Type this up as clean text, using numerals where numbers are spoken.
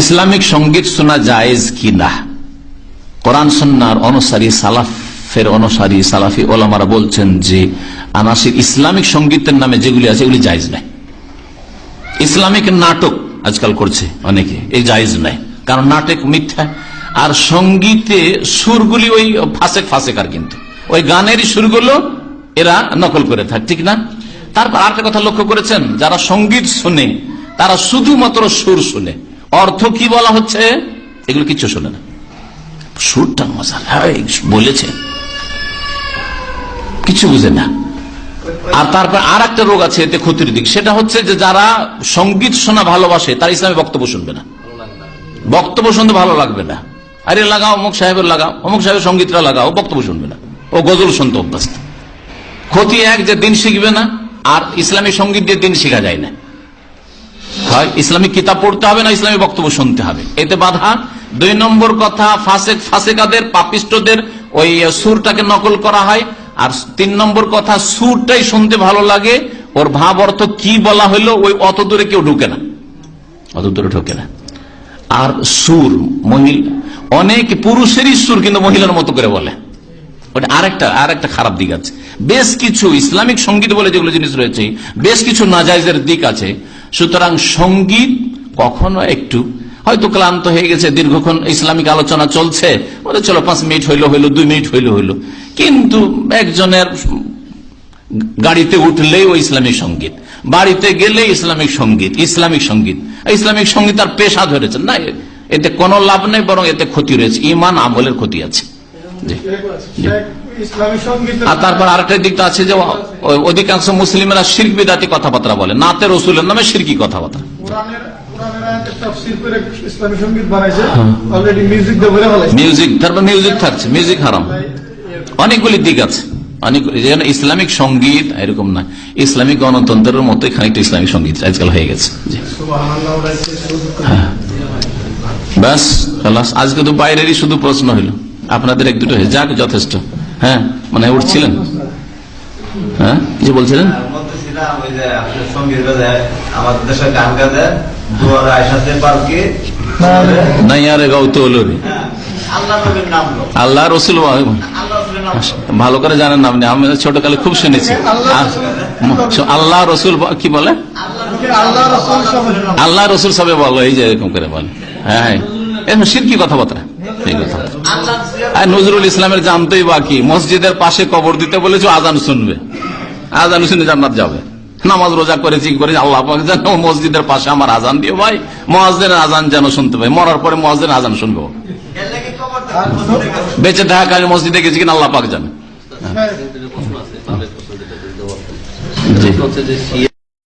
Islamic সঙ্গীত শোনা জায়েজ কি না? কোরআন সুন্নাহর অনুসারী সালাফের অনুসারী সালাফি ওলামারা বলছেন যে আনাসির ইসলামিক সঙ্গীতের নামে যেগুলি আছে এগুলি জায়েজ নাই। ইসলামিক নাটক আজকাল করছে অনেকে, এই জায়েজ নাই, কারণ নাটক মিথ্যা। আর সঙ্গীতে সুরগুলি ওই ফাসেকার, কিন্তু ওই গানেরই সুরগুলো এরা নকল করে থাকে, ঠিক না? তারপর আরেকটা কথা লক্ষ্য করেছেন, যারা সঙ্গীত শুনে তারা শুধুমাত্র সুর শুনে, অর্থ কি বলা হচ্ছে এগুলো কিচ্ছু শুনে না। সুরটা মজা বলেছে, কিছু বুঝে না। আর তারপর আর একটা রোগ আছে এতে ক্ষতির দিক, সেটা হচ্ছে যে যারা সঙ্গীত শোনা ভালোবাসে তারা ইসলামী বক্তব্য শুনবে না, বক্তব্য শুনতে ভালো লাগবে না। আরে লাগাও অমুক সাহেবের, লাগাও অমুক সাহেবের সঙ্গীতটা লাগাও, বক্তব্য শুনবে না, ও গজল শুনতে অভ্যস্ত। ক্ষতি এক যে দিন শিখবে না, আর ইসলামী সঙ্গীত দিয়ে দিন শেখা যায় না। হয় ইসলামিক কিতাব পড়তে হবে না ইসলামী বক্তব্য শুনতে হবে, এতে বাধা। 2 নম্বর কথা, ফাসেকাদের পাপিষ্টদের ওই সুরটাকে নকল করা হয়। আর 3 নম্বর কথা, সুরটাই শুনতে ভালো লাগে, ওর ভাব অর্থ কি বলা হলো ওই অত দূরে কেউ ঢুকে না, অত দূরে ঢুকে না। আর সুর অনেক পুরুষেরই সুর কিন্তু মহিলার মতো করে বলে, ওটা আরেকটা খারাপ দিক আছে। বেশ কিছু ইসলামিক সঙ্গীত বলে যেগুলো জিনিস রয়েছে, বেশ কিছু নাজায়েজের দিক আছে। সুতরাং সঙ্গীত কখনো একটু হয়তো ক্লান্ত হয়ে গেছে, দীর্ঘক্ষণ ইসলামিক আলোচনা চলছে, বলে চলো 5 মিনিট হইলো 2 মিনিট হইলো, কিন্তু একজনের গাড়িতে উঠলেই ওই ইসলামিক সঙ্গীত, বাড়িতে গেলে ইসলামিক সঙ্গীত আর পেশা ধরেছেন না, এতে কোনো লাভ নেই, বরং এতে ক্ষতি রয়েছে, ঈমান আমলের ক্ষতি আছে। আর তারপর আরেকটা দিক আছে যে অধিকাংশ মুসলিমরা শিরক বিদাতি কথাবার্তা বলে, নাতে রসুলের নামে শিরকি কথাবার্তা। মিউজিক, তারপর মিউজিক থাকছে, মিউজিক হারাম। অনেকগুলি দিক আছে, অনেকগুলি। ইসলামিক সঙ্গীত এরকম না, ইসলামিক গণতন্ত্রের মতো খানিকটা ইসলামিক সঙ্গীত আজকাল হয়ে গেছে। ব্যাস আজকে তো বাইরেরই শুধু প্রশ্ন হইল, আপনাদের 1-2 হয়ে যাক, যথেষ্ট। হ্যাঁ, মানে উঠছিলেন, হ্যাঁ কিছু বলছিলেন? আমাদের দেশে গান গাজে আল্লাহ রসুল ভালো করে জানেন না আপনি? আমি ছোটকালে খুব শুনেছি আল্লাহ রসুল কি বলে, আল্লাহ রসুল সবে বলো, এই যে এরকম করে বলে। হ্যাঁ, এখন শিরকি কথাবার্তা। আর নজরুল ইসলামের জানতেই বাকি, মসজিদের পাশে কবর দিতে বলেছো, আজান শুনবে, আজান শুনে জান্নাত যাবে। নামাজ রোজা করেছি আল্লাহ পাক যেন মসজিদের পাশে আমার আজান দিও ভাই, মুয়াজ্জিনের আজান যেন শুনতে পাই, মরার পরে মুয়াজ্জিনের আজান শুনবো। বেঁচে থাকাকালীন মসজিদে গেছি কিনা আল্লাহ পাক জানে।